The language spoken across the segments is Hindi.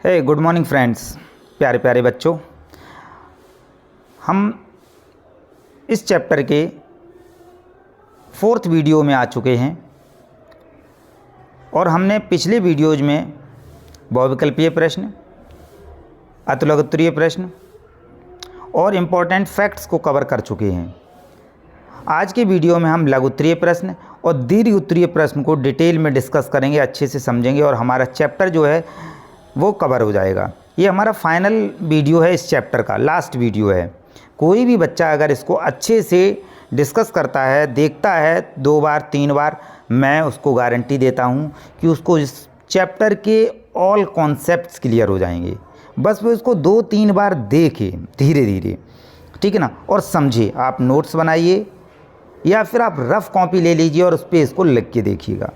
हे गुड मॉर्निंग फ्रेंड्स, प्यारे प्यारे बच्चों। हम इस चैप्टर के 4th वीडियो में आ चुके हैं और हमने पिछले वीडियोज़ में बहुविकल्पीय प्रश्न, अतिलघुत्तरीय प्रश्न और इम्पॉर्टेंट फैक्ट्स को कवर कर चुके हैं। आज के वीडियो में हम लघुत्तरीय प्रश्न और दीर्घ-उत्तरीय प्रश्न को डिटेल में डिस्कस करेंगे, अच्छे से समझेंगे और हमारा चैप्टर जो है वो कवर हो जाएगा। ये हमारा फाइनल वीडियो है, इस चैप्टर का लास्ट वीडियो है। कोई भी बच्चा अगर इसको अच्छे से डिस्कस करता है, देखता है 2 बार 3 बार, मैं उसको गारंटी देता हूँ कि उसको इस चैप्टर के ऑल कॉन्सेप्ट्स क्लियर हो जाएंगे। बस वो इसको 2-3 बार देखे धीरे धीरे, ठीक है ना, और समझे। आप नोट्स बनाइए या फिर आप रफ़ कॉपी ले लीजिए और उस पर इसको लिख के देखिएगा,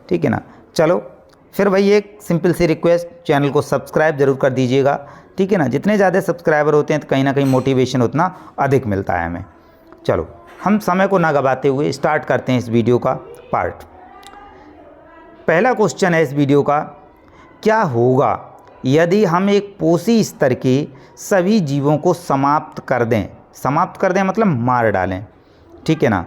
ठीक है ना। चलो फिर वही एक सिंपल सी रिक्वेस्ट, चैनल को सब्सक्राइब ज़रूर कर दीजिएगा, ठीक है ना। जितने ज़्यादा सब्सक्राइबर होते हैं तो कहीं ना कहीं मोटिवेशन उतना अधिक मिलता है हमें। चलो हम समय को ना गवाते हुए स्टार्ट करते हैं इस वीडियो का पार्ट। पहला क्वेश्चन है इस वीडियो का, क्या होगा यदि हम एक पोषी स्तर के सभी जीवों को समाप्त कर दें? समाप्त कर दें मतलब मार डालें, ठीक है ना।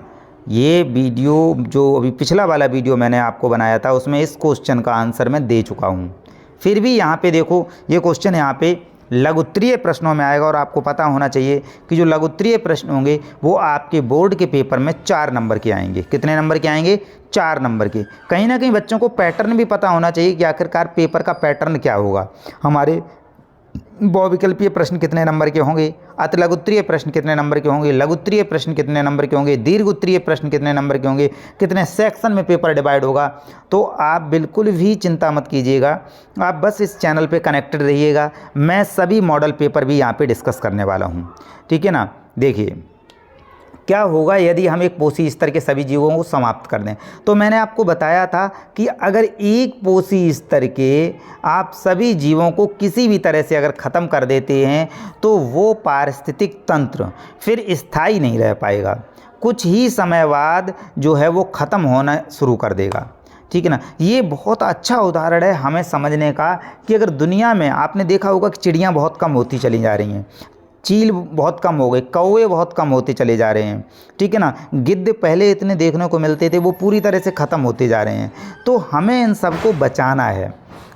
ये वीडियो जो अभी पिछला वाला वीडियो मैंने आपको बनाया था उसमें इस क्वेश्चन का आंसर मैं दे चुका हूँ। फिर भी यहाँ पे देखो, ये क्वेश्चन यहाँ पे लघुत्तरीय प्रश्नों में आएगा और आपको पता होना चाहिए कि जो लघुत्तरीय प्रश्न होंगे वो आपके बोर्ड के पेपर में 4 नंबर के आएंगे। कितने नंबर के आएंगे? 4 नंबर के। कहीं ना कहीं बच्चों को पैटर्न भी पता होना चाहिए कि आखिरकार पेपर का पैटर्न क्या होगा। हमारे बहुविकल्पीय प्रश्न कितने नंबर के होंगे, अतिलघुत्तरीय प्रश्न कितने नंबर के होंगे, लघुत्तरीय प्रश्न कितने नंबर के होंगे, दीर्घ-उत्तरीय प्रश्न कितने नंबर के होंगे, कितने सेक्शन में पेपर डिवाइड होगा। तो आप बिल्कुल भी चिंता मत कीजिएगा, आप बस इस चैनल पे कनेक्टेड रहिएगा। मैं सभी मॉडल पेपर भी यहाँ पे डिस्कस करने वाला हूँ, ठीक है ना। देखिए क्या होगा यदि हम एक पोषी स्तर के सभी जीवों को समाप्त कर दें। तो मैंने आपको बताया था कि अगर एक पोषी स्तर के आप सभी जीवों को किसी भी तरह से अगर ख़त्म कर देते हैं तो वो पारिस्थितिक तंत्र फिर स्थायी नहीं रह पाएगा। कुछ ही समय बाद जो है वो ख़त्म होना शुरू कर देगा, ठीक है ना। ये बहुत अच्छा उदाहरण है हमें समझने का कि अगर दुनिया में आपने देखा होगा कि चिड़ियाँ बहुत कम होती चली जा रही हैं, चील बहुत कम हो गए, कौवे बहुत कम होते चले जा रहे हैं, ठीक है ना। गिद्ध पहले इतने देखने को मिलते थे, वो पूरी तरह से ख़त्म होते जा रहे हैं। तो हमें इन सबको बचाना है,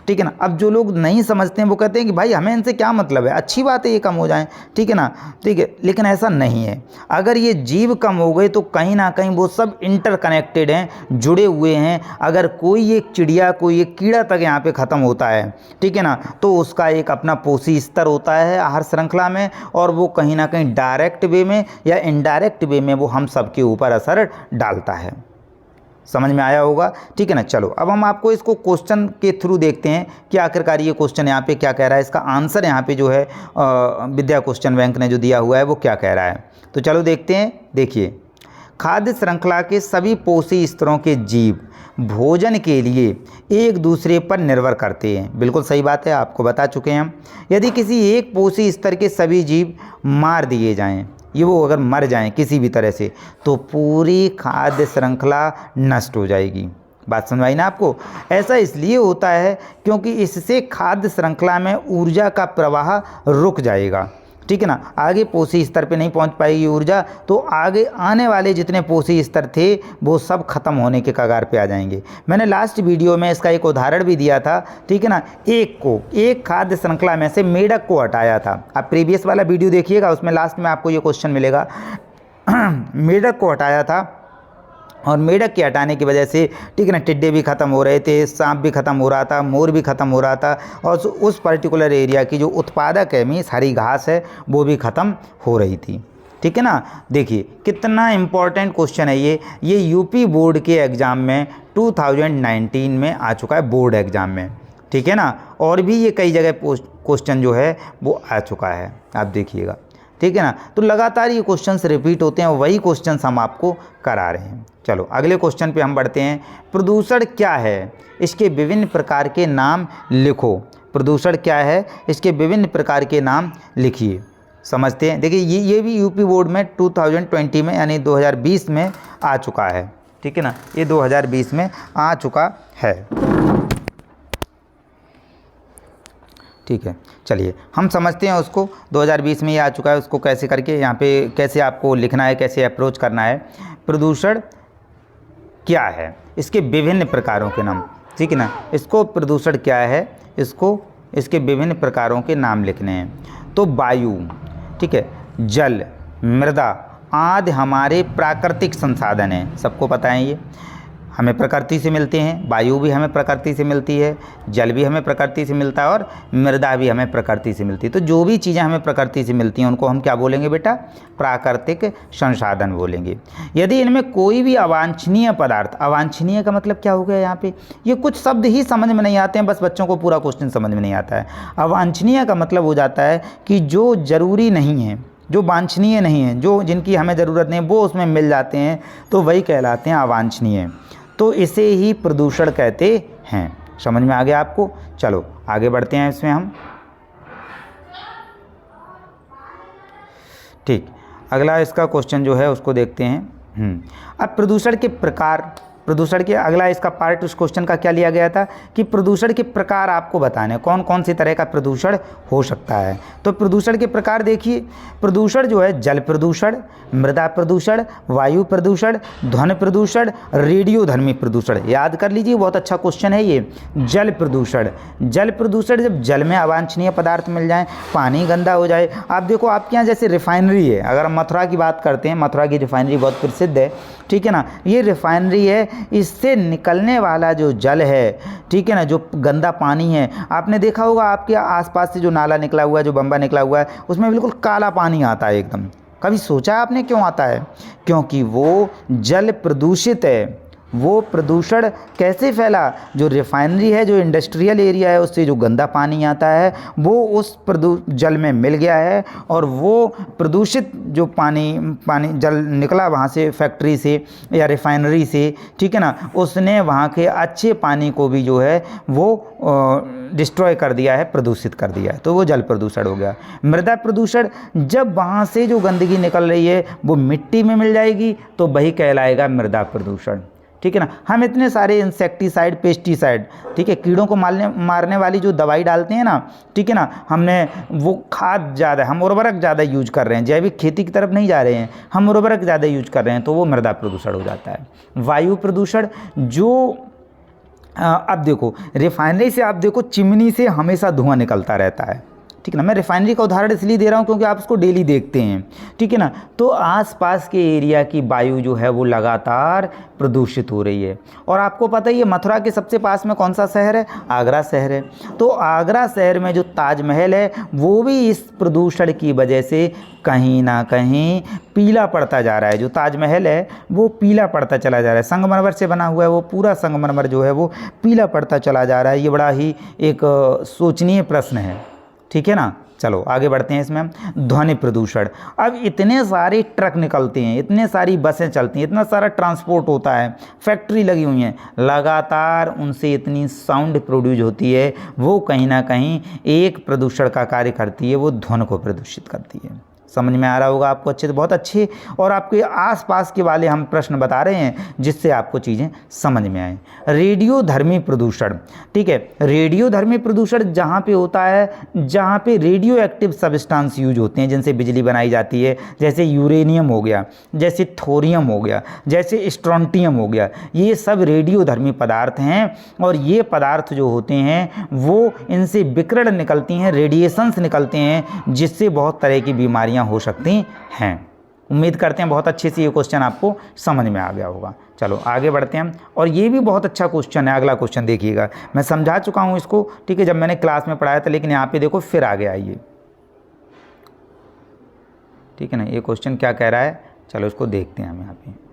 ठीक है ना। अब जो लोग नहीं समझते हैं वो कहते हैं कि भाई हमें इनसे क्या मतलब है, अच्छी बात है ये कम हो जाएं, ठीक है ना, ठीक है। लेकिन ऐसा नहीं है। अगर ये जीव कम हो गए तो कहीं ना कहीं वो सब इंटरकनेक्टेड हैं, जुड़े हुए हैं। अगर कोई एक चिड़िया, कोई एक कीड़ा तक यहाँ पे ख़त्म होता है, ठीक है ना, तो उसका एक अपना पोषी स्तर होता है आहार श्रृंखला में, और वो कहीं ना कहीं डायरेक्ट वे में या इनडायरेक्ट वे में वो हम सबके ऊपर असर डालता है। समझ में आया होगा, ठीक है ना। चलो अब हम आपको इसको क्वेश्चन के थ्रू देखते हैं कि आखिरकार ये क्वेश्चन यहाँ पे क्या कह रहा है। इसका आंसर यहाँ पे जो है विद्या क्वेश्चन बैंक ने जो दिया हुआ है वो क्या कह रहा है। तो चलो देखते हैं। देखिए, खाद्य श्रृंखला के सभी पोषी स्तरों के जीव भोजन के लिए एक दूसरे पर निर्भर करते हैं। बिल्कुल सही बात है, आपको बता चुके हैं हम। यदि किसी एक पोषी स्तर के सभी जीव मार दिए जाएं, ये वो अगर मर जाएं किसी भी तरह से, तो पूरी खाद्य श्रृंखला नष्ट हो जाएगी। बात समझ आई ना आपको? ऐसा इसलिए होता है क्योंकि इससे खाद्य श्रृंखला में ऊर्जा का प्रवाह रुक जाएगा, ठीक है ना। आगे पोषी स्तर पे नहीं पहुंच पाएगी ऊर्जा, तो आगे आने वाले जितने पोषी स्तर थे वो सब खत्म होने के कगार पे आ जाएंगे। मैंने लास्ट वीडियो में इसका एक उदाहरण भी दिया था, ठीक है ना। एक खाद्य श्रृंखला में से मेढक को हटाया था। आप प्रीवियस वाला वीडियो देखिएगा, उसमें लास्ट में आपको ये क्वेश्चन मिलेगा। मेढक को हटाया था और मेढक के हटाने की वजह से, ठीक है ना, टिड्डे भी ख़त्म हो रहे थे, सांप भी ख़त्म हो रहा था, मोर भी ख़त्म हो रहा था, और उस पर्टिकुलर एरिया की जो उत्पादक है मीन्स हरी घास है वो भी ख़त्म हो रही थी, ठीक है ना। देखिए कितना इम्पॉर्टेंट क्वेश्चन है ये यूपी बोर्ड के एग्ज़ाम में 2019 में आ चुका है, बोर्ड एग्ज़ाम में, ठीक है ना। और भी ये कई जगह क्वेश्चन जो है वो आ चुका है, आप देखिएगा, ठीक है ना। तो लगातार ये क्वेश्चंस रिपीट होते हैं, वही क्वेश्चंस हम आपको करा रहे हैं। चलो अगले क्वेश्चन पे हम बढ़ते हैं। प्रदूषण क्या है, इसके विभिन्न प्रकार के नाम लिखो। प्रदूषण क्या है, इसके विभिन्न प्रकार के नाम लिखिए। समझते हैं। देखिए ये भी यूपी बोर्ड में 2020 में यानी 2020 में आ चुका है, ठीक है ना। ये 2020 में आ चुका है। ठीक है, चलिए हम समझते हैं उसको। 2020 में ये आ चुका है, उसको कैसे करके यहाँ पे कैसे आपको लिखना है, कैसे अप्रोच करना है। प्रदूषण क्या है, इसके विभिन्न प्रकारों के नाम, ठीक है ना। इसको प्रदूषण क्या है, इसको इसके विभिन्न प्रकारों के नाम लिखने हैं। तो वायु, ठीक है, जल, मृदा आदि हमारे प्राकृतिक संसाधन हैं, सबको पता है ये हमें प्रकृति से मिलते हैं। वायु भी हमें प्रकृति से मिलती है, जल भी हमें प्रकृति से मिलता है और मृदा भी हमें प्रकृति से मिलती है। तो जो भी चीज़ें हमें प्रकृति से मिलती हैं उनको हम क्या बोलेंगे बेटा, प्राकृतिक संसाधन बोलेंगे। यदि इनमें कोई भी अवांछनीय पदार्थ, अवांछनीय का मतलब क्या हो गया यहाँ पे, ये कुछ शब्द ही समझ में नहीं आते हैं, बस बच्चों को पूरा क्वेश्चन समझ में नहीं आता है। अवांछनीय का मतलब हो जाता है कि जो ज़रूरी नहीं है, जो वांछनीय नहीं है, जो जिनकी हमें ज़रूरत नहीं, वो उसमें मिल जाते हैं, तो वही कहलाते हैं अवांछनीय। तो इसे ही प्रदूषण कहते हैं। समझ में आ गया आपको। चलो आगे बढ़ते हैं इसमें हम। ठीक, अगला इसका क्वेश्चन जो है उसको देखते हैं। अब प्रदूषण के प्रकार, प्रदूषण के अगला इसका पार्ट उस क्वेश्चन का क्या लिया गया था कि प्रदूषण के प्रकार आपको बताने, कौन कौन सी तरह का प्रदूषण हो सकता है। तो प्रदूषण के प्रकार देखिए, प्रदूषण जो है जल प्रदूषण, मृदा प्रदूषण, वायु प्रदूषण, ध्वनि प्रदूषण, रेडियोधर्मी प्रदूषण। याद कर लीजिए, बहुत अच्छा क्वेश्चन है ये। जल प्रदूषण, जल प्रदूषण जब जल में अवांछनीय पदार्थ मिल जाएं, पानी गंदा हो जाए। आप देखो आपके यहाँ जैसे रिफाइनरी है, अगर हम मथुरा की बात करते हैं, मथुरा की रिफाइनरी बहुत प्रसिद्ध है, ठीक है ना। ये रिफाइनरी है, इससे निकलने वाला जो जल है, ठीक है ना, जो गंदा पानी है, आपने देखा होगा आपके आसपास से जो नाला निकला हुआ है, जो बम्बा निकला हुआ है, उसमें बिल्कुल काला पानी आता है एकदम। कभी सोचा आपने क्यों आता है? क्योंकि वो जल प्रदूषित है। वो प्रदूषण कैसे फैला, जो रिफाइनरी है, जो इंडस्ट्रियल एरिया है, उससे जो गंदा पानी आता है वो उस जल में मिल गया है, और वो प्रदूषित जो पानी जल निकला वहाँ से, फैक्ट्री से या रिफाइनरी से, ठीक है ना, उसने वहाँ के अच्छे पानी को भी जो है वो डिस्ट्रॉय कर दिया है, प्रदूषित कर दिया है। तो वो जल प्रदूषण हो गया। मृदा प्रदूषण, जब वहाँ से जो गंदगी निकल रही है वो मिट्टी में मिल जाएगी, तो वही कहलाएगा मृदा प्रदूषण, ठीक है ना। हम इतने सारे इंसेक्टिसाइड, पेस्टिसाइड, ठीक है, कीड़ों को मारने वाली जो दवाई डालते हैं ना, ठीक है ना, हमने वो खाद ज़्यादा, हम उर्वरक ज़्यादा यूज कर रहे हैं, जैविक खेती की तरफ नहीं जा रहे हैं, हम उर्वरक ज़्यादा यूज कर रहे हैं, तो वो मृदा प्रदूषण हो जाता है। वायु प्रदूषण, जो अब देखो रिफाइनरी से, आप देखो चिमनी से हमेशा धुआं निकलता रहता है, ठीक है ना। मैं रिफाइनरी का उदाहरण इसलिए दे रहा हूँ क्योंकि आप उसको डेली देखते हैं, ठीक है ना। तो आसपास के एरिया की वायु जो है वो लगातार प्रदूषित हो रही है। और आपको पता ही है मथुरा के सबसे पास में कौन सा शहर है, आगरा शहर है। तो आगरा शहर में जो ताजमहल है वो भी इस प्रदूषण की वजह से कहीं ना कहीं पीला पड़ता जा रहा है। जो ताजमहल है वो पीला पड़ता चला जा रहा है, संगमरमर से बना हुआ है, वो पूरा संगमरमर जो है वो पीला पड़ता चला जा रहा है। ये बड़ा ही एक सोचनीय प्रश्न है, ठीक है ना। चलो आगे बढ़ते हैं इसमें हम। ध्वनि प्रदूषण, अब इतने सारे ट्रक निकलते हैं, इतने सारी बसें चलती हैं, इतना सारा ट्रांसपोर्ट होता है, फैक्ट्री लगी हुई हैं, लगातार उनसे इतनी साउंड प्रोड्यूस होती है, वो कहीं ना कहीं एक प्रदूषण का कार्य करती है, वो ध्वनि को प्रदूषित करती है। समझ में आ रहा होगा आपको अच्छे से, बहुत अच्छे। और आपके आसपास के वाले हम प्रश्न बता रहे हैं जिससे आपको चीज़ें समझ में आए। रेडियोधर्मी प्रदूषण, ठीक है, रेडियोधर्मी प्रदूषण जहाँ पे होता है जहाँ पे रेडियो एक्टिव सब्सटेंस यूज होते हैं, जिनसे बिजली बनाई जाती है, जैसे यूरेनियम हो गया, जैसे थोरियम हो गया, जैसे स्ट्रोंटियम हो गया, ये सब रेडियोधर्मी पदार्थ हैं। और ये पदार्थ जो होते हैं वो इनसे विकिरण निकलती हैं, रेडिएशंस निकलते हैं, जिससे बहुत तरह की बीमारियां हो सकती हैं। उम्मीद करते हैं बहुत अच्छे से ये क्वेश्चन आपको समझ में आ गया होगा। चलो आगे बढ़ते हैं। और ये भी बहुत अच्छा क्वेश्चन है, अगला क्वेश्चन देखिएगा। मैं समझा चुका हूँ इसको, ठीक है, जब मैंने क्लास में पढ़ाया था, लेकिन यहाँ पे देखो फिर आ गया ये, ठीक है ना। ये क्वेश्चन क्या कह रहा है, चलो इसको देखते हैं हम यहाँ पे।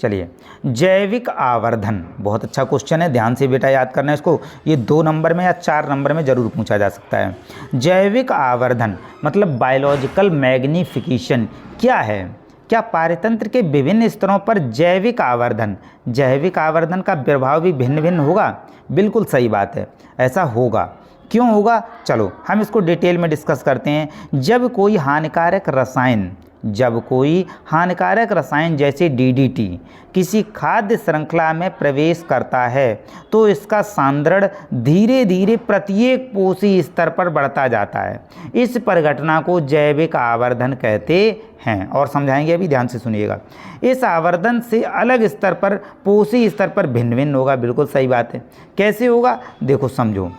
चलिए, जैविक आवर्धन, बहुत अच्छा क्वेश्चन है, ध्यान से बेटा याद करना है इसको। ये 2 नंबर में या 4 नंबर में ज़रूर पूछा जा सकता है। जैविक आवर्धन मतलब बायोलॉजिकल मैग्नीफिकेशन क्या है? क्या पारतंत्र के विभिन्न स्तरों पर जैविक आवर्धन का प्रभाव भी भिन्न भिन्न होगा? बिल्कुल सही बात है, ऐसा होगा। क्यों होगा, चलो हम इसको डिटेल में डिस्कस करते हैं। जब कोई हानिकारक रसायन जब कोई हानिकारक रसायन जैसे डीडीटी किसी खाद्य श्रृंखला में प्रवेश करता है तो इसका सांद्रण धीरे धीरे प्रत्येक पोषी स्तर पर बढ़ता जाता है। इस परिघटना को जैविक आवर्धन कहते हैं। और समझाएंगे, अभी ध्यान से सुनिएगा। इस आवर्धन से अलग स्तर पर पोषी स्तर पर भिन्न भिन्न होगा। बिल्कुल सही बात है। कैसे होगा देखो समझो।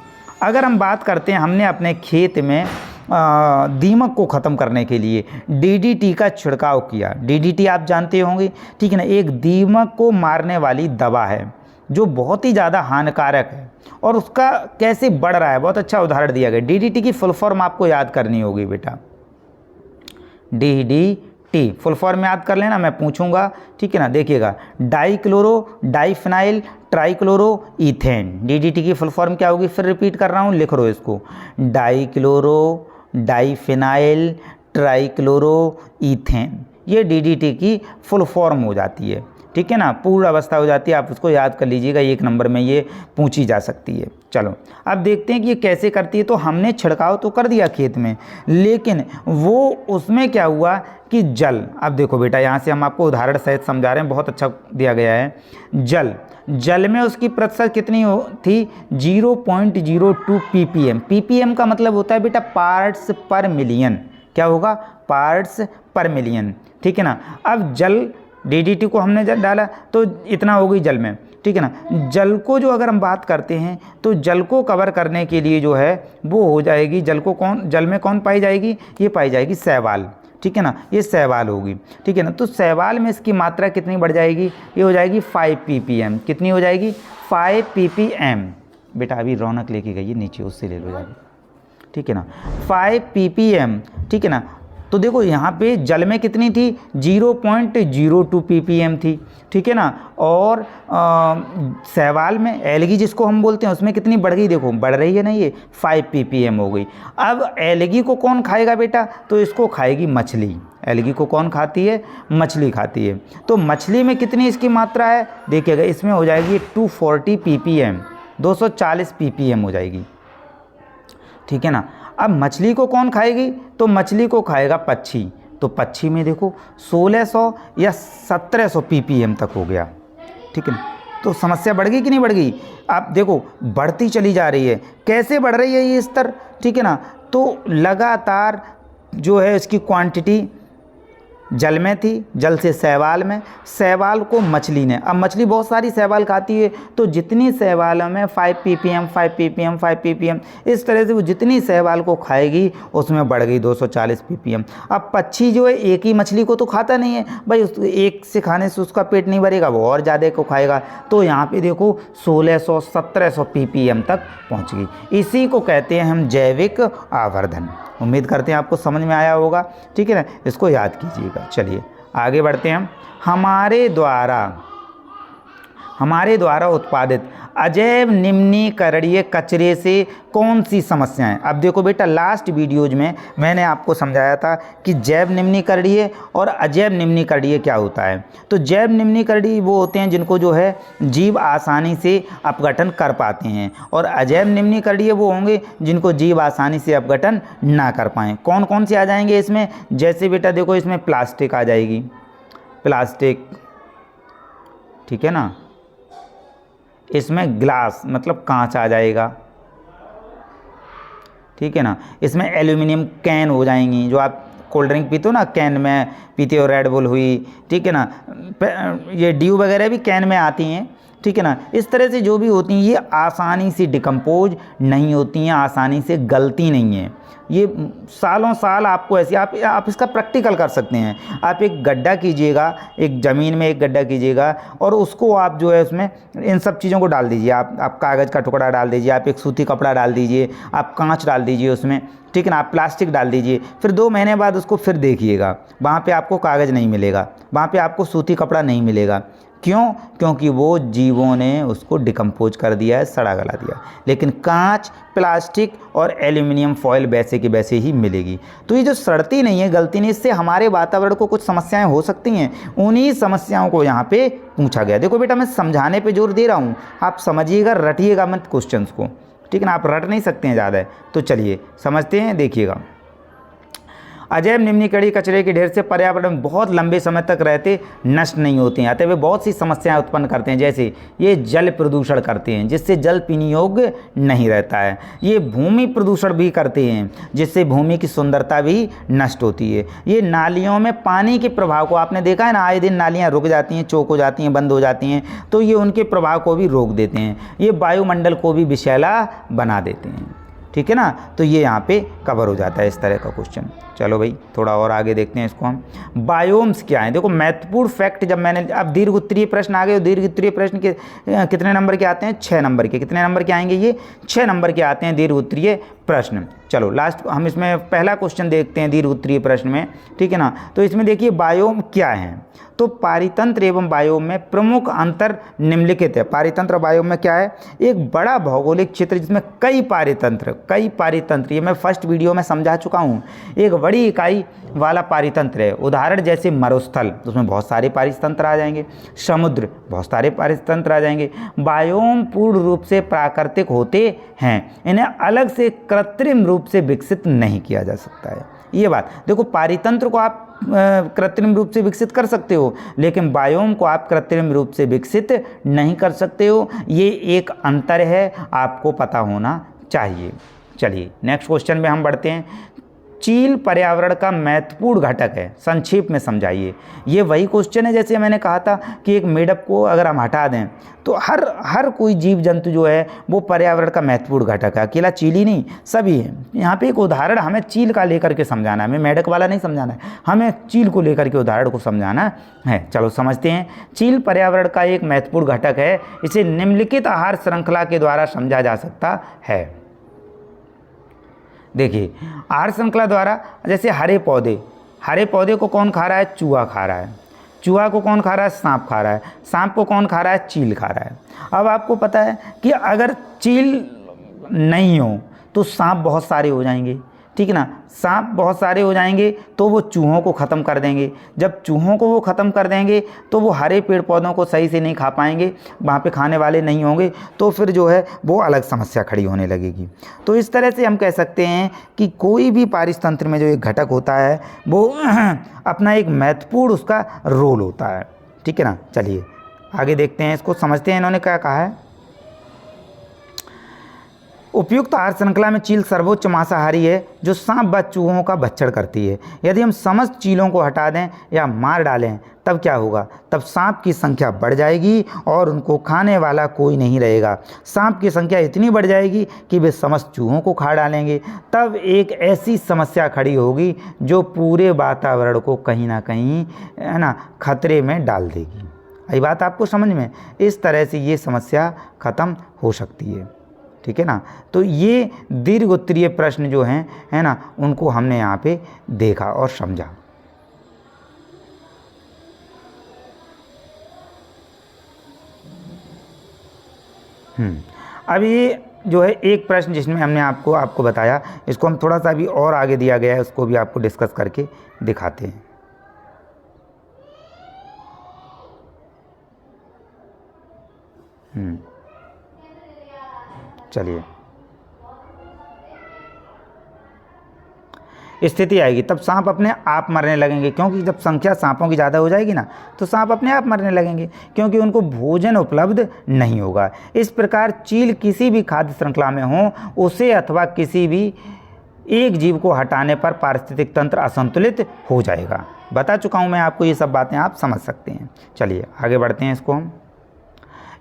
अगर हम बात करते हैं, हमने अपने खेत में दीमक को ख़त्म करने के लिए डीडीटी का छिड़काव किया। डीडीटी आप जानते होंगे, ठीक है ना, एक दीमक को मारने वाली दवा है जो बहुत ही ज़्यादा हानिकारक है। और उसका कैसे बढ़ रहा है, बहुत अच्छा उदाहरण दिया गया। डीडीटी की फुल फॉर्म आपको याद करनी होगी बेटा। डीडीटी फुल फॉर्म याद कर लेना, मैं पूछूंगा, ठीक है ना। देखिएगा, dichloro diphenyl trichloro ethane. DDT की फुल फॉर्म क्या होगी, फिर रिपीट कर रहा हूँ, लिख लो इसको। डाइक्लोरो डाइफिनाइल ट्राइक्लोरो ईथेन, ये डीडीटी की फुल फॉर्म हो जाती है, ठीक है ना, पूर्ण अवस्था हो जाती है। आप उसको याद कर लीजिएगा, 1 नंबर में ये पूछी जा सकती है। चलो अब देखते हैं कि ये कैसे करती है। तो हमने छिड़काव तो कर दिया खेत में, लेकिन वो उसमें क्या हुआ कि जल, अब देखो बेटा यहाँ से हम आपको उदाहरण सहित समझा रहे हैं, बहुत अच्छा दिया गया है। जल में उसकी प्रतिशत कितनी थी, 0.02 ppm। ppm का मतलब होता है बेटा पार्ट्स पर मिलियन। क्या होगा, पार्ट्स पर मिलियन, ठीक है ना। अब जल डीडीटी को हमने डाला तो इतना हो गई जल में, ठीक है ना। जल को जो अगर हम बात करते हैं तो जल को कवर करने के लिए जो है वो हो जाएगी, जल में कौन पाई जाएगी, ये पाई जाएगी शैवाल, ठीक है ना, ये शैवाल होगी, ठीक है ना। तो शैवाल में इसकी मात्रा कितनी बढ़ जाएगी, ये हो जाएगी 5 ppm। कितनी हो जाएगी, 5 ppm। बेटा अभी रौनक लेके गई है नीचे, उससे ले लो जाके, ठीक है ना, 5 ppm, ठीक है ना। तो देखो यहाँ पे जल में कितनी थी, 0.02 ppm थी, ठीक है ना। और शैवाल में, एलगी जिसको हम बोलते हैं, उसमें कितनी बढ़ गई, देखो बढ़ रही है ना, ये 5 ppm हो गई। अब एलगी को कौन खाएगा बेटा, तो इसको खाएगी मछली। एलगी को कौन खाती है, मछली खाती है। तो मछली में कितनी इसकी मात्रा है, देखिएगा इसमें हो जाएगी 240 ppm, 240 ppm हो जाएगी, ठीक है ना। अब मछली को कौन खाएगी, तो मछली को खाएगा पक्षी। तो पक्षी में देखो 1600 या 1700 ppm तक हो गया, ठीक है ना। तो समस्या बढ़ गई कि नहीं बढ़ गई, आप देखो बढ़ती चली जा रही है। कैसे बढ़ रही है ये स्तर, ठीक है ना। तो लगातार जो है इसकी क्वांटिटी जल में थी, जल से शैवाल में, शैवाल को मछली ने, अब मछली बहुत सारी शैवाल खाती है, तो जितनी शैवालों में 5 ppm 5 ppm 5 ppm, इस तरह से वो जितनी शैवाल को खाएगी उसमें बढ़ गई 240 ppm। अब पक्षी जो है एक ही मछली को तो खाता नहीं है भाई, उस एक से खाने से उसका पेट नहीं भरेगा, वो और ज़्यादा को खाएगा। तो यहाँ पे देखो 1600 1700 ppm तक पहुँच गई। इसी को कहते हैं हम जैविक आवर्धन। उम्मीद करते हैं आपको समझ में आया होगा, ठीक है ना, इसको याद कीजिएगा। चलिए आगे बढ़ते हैं। हमारे द्वारा उत्पादित अजैव निम्नीकरणीय कचरे से कौन सी समस्याएं। अब देखो बेटा, लास्ट वीडियोज में मैंने आपको समझाया था कि जैव निम्नीकरणीय और अजैव निम्नीकरणीय क्या होता है। तो जैव निम्नीकरणीय वो होते हैं जिनको जो है जीव आसानी से अपघटन कर पाते हैं, और अजैव निम्नीकरणीय वो होंगे जिनको जीव आसानी से अपघटन ना कर पाएँ। कौन कौन से आ जाएंगे इसमें, जैसे बेटा देखो इसमें प्लास्टिक आ जाएगी, प्लास्टिक, ठीक है ना। इसमें ग्लास मतलब कांच आ जाएगा, ठीक है ना। इसमें एल्यूमिनियम कैन हो जाएंगी, जो आप कोल्ड ड्रिंक पीते हो ना, कैन में पीते हो, रेड बुल हुई, ठीक है ना। ये ड्यू वगैरह भी कैन में आती हैं, ठीक है ना। इस तरह से जो भी होती हैं ये आसानी से डिकम्पोज नहीं होती हैं, आसानी से गलती नहीं है। ये सालों साल आपको ऐसे आप इसका प्रैक्टिकल कर सकते हैं। आप एक गड्ढा कीजिएगा, एक ज़मीन में एक गड्ढा कीजिएगा, और उसको आप जो है उसमें इन सब चीज़ों को डाल दीजिए। आप कागज़ का टुकड़ा डाल दीजिए, आप एक सूती कपड़ा डाल दीजिए, आप कांच डाल दीजिए उसमें, ठीक है ना, आप प्लास्टिक डाल दीजिए। फिर 2 महीने बाद उसको फिर देखिएगा, वहाँ पे आपको कागज़ नहीं मिलेगा, वहाँ पे आपको सूती कपड़ा नहीं मिलेगा। क्यों? क्योंकि वो जीवों ने उसको डिकम्पोज कर दिया है, सड़ा गला दिया। लेकिन कांच, प्लास्टिक और एल्यूमिनियम फॉयल वैसे की वैसे ही मिलेगी। तो ये जो सड़ती नहीं है, गलती नहीं, इससे हमारे वातावरण को कुछ समस्याएं हो सकती हैं। उन्हीं समस्याओं को यहाँ पे पूछा गया। देखो बेटा, मैं समझाने पे जोर दे रहा हूँ, आप समझिएगा, रटिएगा मत क्वेश्चंस को, ठीक है ना। आप रट नहीं सकते हैं ज़्यादा, तो चलिए समझते हैं, देखिएगा। अजैव निम्नीकरणीय कचरे के ढेर से पर्यावरण में बहुत लंबे समय तक रहते नष्ट नहीं होते हैं, अतः वे बहुत सी समस्याएं उत्पन्न करते हैं। जैसे ये जल प्रदूषण करते हैं जिससे जल पीने योग्य नहीं रहता है, ये भूमि प्रदूषण भी करते हैं जिससे भूमि की सुंदरता भी नष्ट होती है, ये नालियों में पानी के प्रवाह को, आपने देखा है ना, आए दिन नालियाँ रुक जाती हैं, चौक हो जाती हैं, बंद हो जाती हैं, तो ये उनके प्रवाह को भी रोक देते हैं, ये वायुमंडल को भी विषैला बना देते हैं। ठीक है ना, तो ये यहाँ पे कवर हो जाता है इस तरह का क्वेश्चन। चलो भाई थोड़ा और आगे देखते हैं इसको हम। बायोम्स क्या है, देखो महत्वपूर्ण फैक्ट, जब मैंने अब दीर्घ उत्तरीय प्रश्न आ गए, दीर्घ उत्तरीय प्रश्न के कितने नंबर के आते हैं, 6 नंबर के। कितने नंबर के आएंगे ये, 6 नंबर के आते हैं दीर्घ उत्तरीय प्रश्न। चलो लास्ट हम इसमें पहला क्वेश्चन देखते हैं दीर्घ उत्तरीय प्रश्न में, ठीक है ना। तो इसमें देखिए बायोम क्या है, तो पारितंत्र एवं बायोम में प्रमुख अंतर निम्नलिखित है। पारितंत्र और बायोम में क्या है, एक बड़ा भौगोलिक क्षेत्र जिसमें कई पारितंत्र, ये मैं फर्स्ट वीडियो में समझा चुका हूँ, एक बड़ी इकाई वाला पारितंत्र है। उदाहरण जैसे मरुस्थल, तो उसमें बहुत सारे पारितंत्र आ जाएंगे, समुद्र बहुत सारे पारितंत्र आ जाएंगे। बायोम पूर्ण रूप से प्राकृतिक होते हैं, इन्हें अलग से कृत्रिम रूप से विकसित नहीं किया जा सकता है। ये बात देखो, पारितंत्र को आप कृत्रिम रूप से विकसित कर सकते हो, लेकिन बायोम को आप कृत्रिम रूप से विकसित नहीं कर सकते हो। ये एक अंतर है, आपको पता होना चाहिए। चलिए नेक्स्ट क्वेश्चन में हम बढ़ते हैं। चील पर्यावरण का महत्वपूर्ण घटक है, संक्षेप में समझाइए। ये वही क्वेश्चन है जैसे मैंने कहा था कि एक मेढक को अगर हम हटा दें तो हर कोई जीव जंतु जो है वो पर्यावरण का महत्वपूर्ण घटक है, अकेला चील ही नहीं, सभी है। यहाँ पे एक उदाहरण हमें चील का लेकर के समझाना है, हमें मेढक वाला नहीं समझाना है, हमें चील को लेकर के उदाहरण को समझाना है। चलो समझते हैं। चील पर्यावरण का एक महत्वपूर्ण घटक है, इसे निम्नलिखित आहार श्रृंखला के द्वारा समझा जा सकता है। देखिए आहार श्रृंखला द्वारा, जैसे हरे पौधे को कौन खा रहा है, चूहा खा रहा है, चूहा को कौन खा रहा है, सांप खा रहा है, सांप को कौन खा रहा है, चील खा रहा है। अब आपको पता है कि अगर चील नहीं हो तो सांप बहुत सारे हो जाएंगे, ठीक है ना। सांप बहुत सारे हो जाएंगे तो वो चूहों को ख़त्म कर देंगे, जब चूहों को वो ख़त्म कर देंगे तो वो हरे पेड़ पौधों को सही से नहीं खा पाएंगे, वहाँ पे खाने वाले नहीं होंगे, तो फिर जो है वो अलग समस्या खड़ी होने लगेगी। तो इस तरह से हम कह सकते हैं कि कोई भी पारितंत्र में जो एक घटक होता है वो अपना एक महत्वपूर्ण उसका रोल होता है, ठीक है ना। चलिए आगे देखते हैं, इसको समझते हैं इन्होंने क्या कहा है। उपयुक्त आहार श्रृंखला में चील सर्वोच्च मांसाहारी है जो सांप व चूहों का भक्षण करती है। यदि हम समस्त चीलों को हटा दें या मार डालें तब क्या होगा, तब सांप की संख्या बढ़ जाएगी और उनको खाने वाला कोई नहीं रहेगा। सांप की संख्या इतनी बढ़ जाएगी कि वे समस्त चूहों को खा डालेंगे, तब एक ऐसी समस्या खड़ी होगी जो पूरे वातावरण को कहीं ना कहीं है ना खतरे में डाल देगी। ये बात आपको समझ में, इस तरह से ये समस्या खत्म हो सकती है, ठीक है ना। तो ये दीर्घ उत्तरीय प्रश्न जो हैं है ना, उनको हमने यहाँ पे देखा और समझा। अब ये जो है एक प्रश्न जिसमें हमने आपको बताया, इसको हम थोड़ा सा अभी और आगे दिया गया है, उसको भी आपको डिस्कस करके दिखाते हैं। चलिए, स्थिति आएगी तब सांप अपने आप मरने लगेंगे, क्योंकि जब संख्या सांपों की ज़्यादा हो जाएगी ना तो सांप अपने आप मरने लगेंगे, क्योंकि उनको भोजन उपलब्ध नहीं होगा। इस प्रकार चील किसी भी खाद्य श्रृंखला में हो, उसे अथवा किसी भी एक जीव को हटाने पर पारिस्थितिक तंत्र असंतुलित हो जाएगा। बता चुका हूँ मैं आपको, ये सब बातें आप समझ सकते हैं। चलिए आगे बढ़ते हैं इसको हम।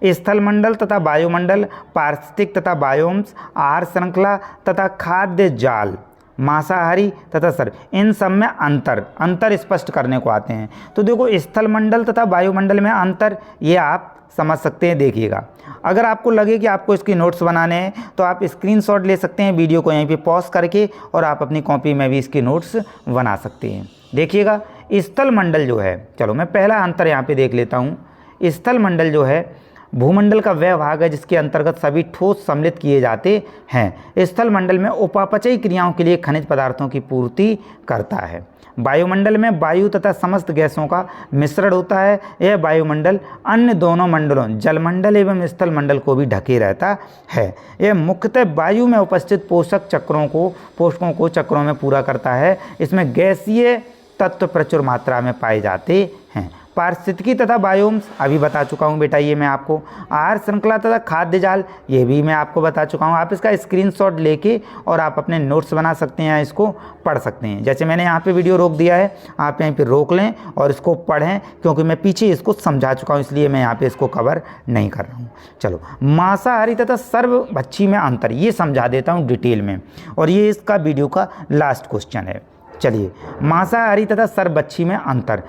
स्थलमंडल तथा वायुमंडल, पारिस्थितिक तथा बायोम्स, आहार श्रृंखला तथा खाद्य जाल, मांसाहारी तथा सर्व, इन सब में अंतर स्पष्ट करने को आते हैं। तो देखो स्थलमंडल तथा वायुमंडल में अंतर ये आप समझ सकते हैं। देखिएगा, अगर आपको लगे कि आपको इसकी नोट्स बनाने हैं तो आप स्क्रीनशॉट ले सकते हैं, वीडियो को यहीं पे पॉज करके, और आप अपनी कॉपी में भी इसके नोट्स बना सकते हैं। देखिएगा स्थलमंडल जो है, चलो मैं पहला अंतर यहाँ पे देख लेता हूँ। स्थलमंडल जो है भूमंडल का वह भाग है जिसके अंतर्गत सभी ठोस सम्मिलित किए जाते हैं। स्थल मंडल में उपापचयी क्रियाओं के लिए खनिज पदार्थों की पूर्ति करता है। वायुमंडल में वायु तथा समस्त गैसों का मिश्रण होता है। यह वायुमंडल अन्य दोनों मंडलों जलमंडल एवं स्थल मंडल को भी ढके रहता है। यह मुख्यतः वायु में उपस्थित पोषकों को चक्रों में पूरा करता है। इसमें गैसीय तत्व प्रचुर मात्रा में पाए जाते हैं। पारिस्थितिकी तथा बायोम्स अभी बता चुका हूँ बेटा, ये मैं आपको। आहार श्रृंखला तथा खाद्य जाल ये भी मैं आपको बता चुका हूँ। आप इसका स्क्रीनशॉट लेके और आप अपने नोट्स बना सकते हैं, इसको पढ़ सकते हैं। जैसे मैंने यहाँ पे वीडियो रोक दिया है, आप यहीं पे रोक लें और इसको पढ़ें, क्योंकि मैं पीछे इसको समझा चुका हूँ, इसलिए मैं यहाँ पे इसको कवर नहीं कर रहा हूँ। चलो, मांसाहारी तथा सर्वभक्षी में अंतर ये समझा देता हूँ डिटेल में, और ये इसका वीडियो का लास्ट क्वेश्चन है। चलिए, मांसाहारी तथा सर्वभक्षी में अंतर।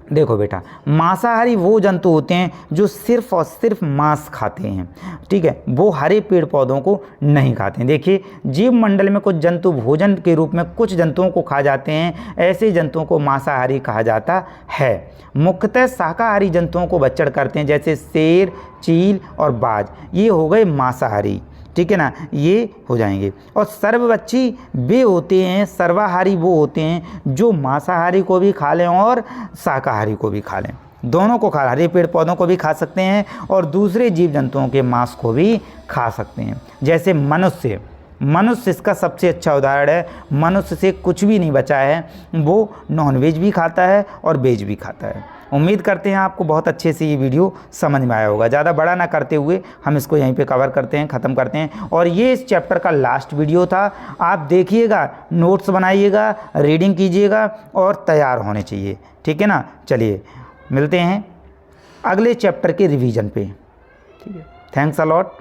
देखो बेटा, मांसाहारी वो जंतु होते हैं जो सिर्फ और सिर्फ मांस खाते हैं, ठीक है, वो हरे पेड़ पौधों को नहीं खाते हैं। देखिए, जीव मंडल में कुछ जंतु भोजन के रूप में कुछ जंतुओं को खा जाते हैं, ऐसे जंतुओं को मांसाहारी कहा जाता है। मुख्यतः शाकाहारी जंतुओं को भक्षण करते हैं, जैसे शेर, चील और बाज, ये हो गए मांसाहारी, ठीक है ना, ये हो जाएंगे। और सर्वभक्षी वे होते हैं, सर्वाहारी वो होते हैं जो मांसाहारी को भी खा लें और शाकाहारी को भी खा लें, दोनों को खा, हरे पेड़ पौधों को भी खा सकते हैं और दूसरे जीव जंतुओं के मांस को भी खा सकते हैं। जैसे मनुष्य इसका सबसे अच्छा उदाहरण है। मनुष्य से कुछ भी नहीं बचा है, वो नॉनवेज भी खाता है और वेज भी खाता है। उम्मीद करते हैं आपको बहुत अच्छे से ये वीडियो समझ में आया होगा। ज़्यादा बड़ा ना करते हुए हम इसको यहीं पे कवर करते हैं, ख़त्म करते हैं। और ये इस चैप्टर का लास्ट वीडियो था। आप देखिएगा, नोट्स बनाइएगा, रीडिंग कीजिएगा और तैयार होने चाहिए, ठीक है ना। चलिए, मिलते हैं अगले चैप्टर के रिवीजन पे, ठीक है। Thanks a lot.